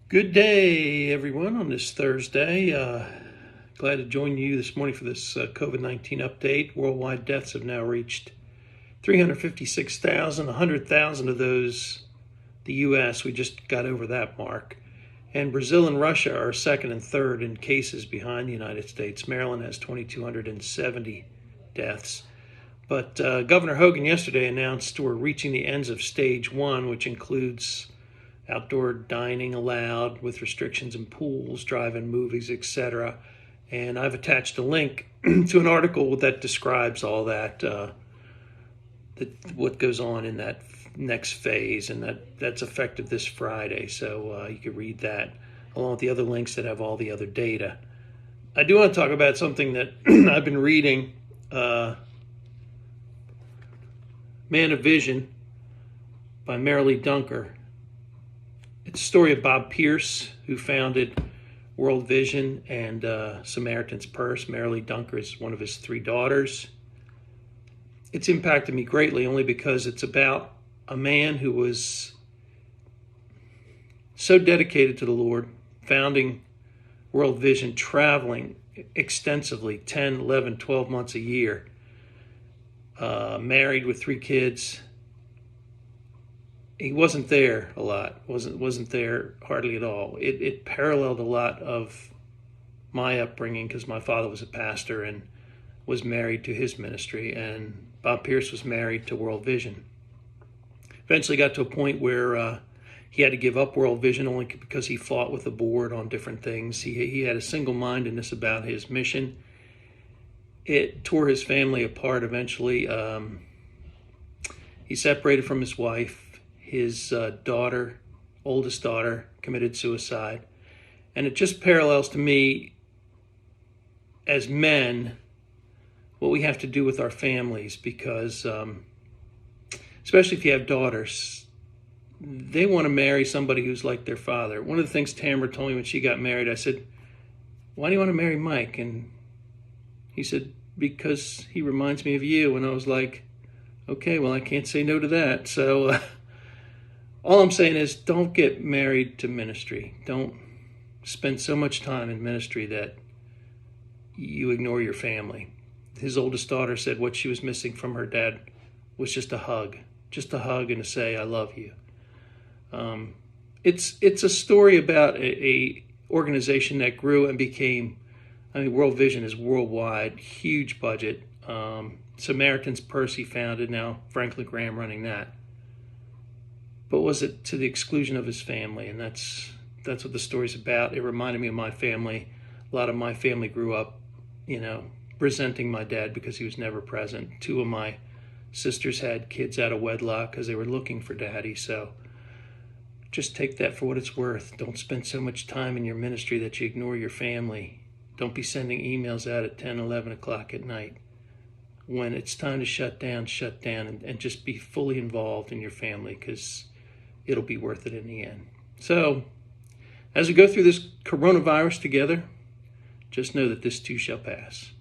Good day, everyone, on this Thursday. Glad to join you this morning for this COVID-19 update. Worldwide deaths have now reached 356,000, 100,000 of those the U.S. We just got over that mark. And Brazil and Russia are second and third in cases behind the United States. Maryland has 2,270 deaths. But Governor Hogan yesterday announced we're reaching the ends of stage one, which includes outdoor dining allowed with restrictions in pools, drive-in movies, etc. And I've attached a link to an article that describes all that, what goes on in that next phase, and that's effective this Friday. So you can read that along with the other links that have all the other data. I do want to talk about something that I've been reading, Man of Vision by Marilee Dunker. It's a story of Bob Pierce, who founded World Vision and Samaritan's Purse. Marilee Dunker is one of his three daughters. It's impacted me greatly only because it's about a man who was so dedicated to the Lord, founding World Vision, traveling extensively 10, 11, 12 months a year, married with three kids. He wasn't there a lot, wasn't there hardly at all. It paralleled a lot of my upbringing because my father was a pastor and was married to his ministry, and Bob Pierce was married to World Vision. Eventually got to a point where he had to give up World Vision only because he fought with the board on different things. He had a single-mindedness about his mission. It tore his family apart eventually. He separated from his wife. His oldest daughter, committed suicide. And it just parallels to me, as men, what we have to do with our families, because especially if you have daughters, they want to marry somebody who's like their father. One of the things Tamara told me when she got married, I said, "Why do you want to marry Mike?" And he said, "Because he reminds me of you." And I was like, okay, well, I can't say no to that. So all I'm saying is, don't get married to ministry. Don't spend so much time in ministry that you ignore your family. His oldest daughter said what she was missing from her dad was just a hug and to say, "I love you." It's a story about a organization that grew and became, World Vision is worldwide, huge budget. Samaritan's Purse he founded, now Franklin Graham running that. But was it to the exclusion of his family? And that's what the story's about. It reminded me of my family. A lot of my family grew up, resenting my dad because he was never present. Two of my sisters had kids out of wedlock because they were looking for daddy. So just take that for what it's worth. Don't spend so much time in your ministry that you ignore your family. Don't be sending emails out at 10, 11 o'clock at night. When it's time to shut down, and just be fully involved in your family, because it'll be worth it in the end. So, as we go through this coronavirus together, just know that this too shall pass.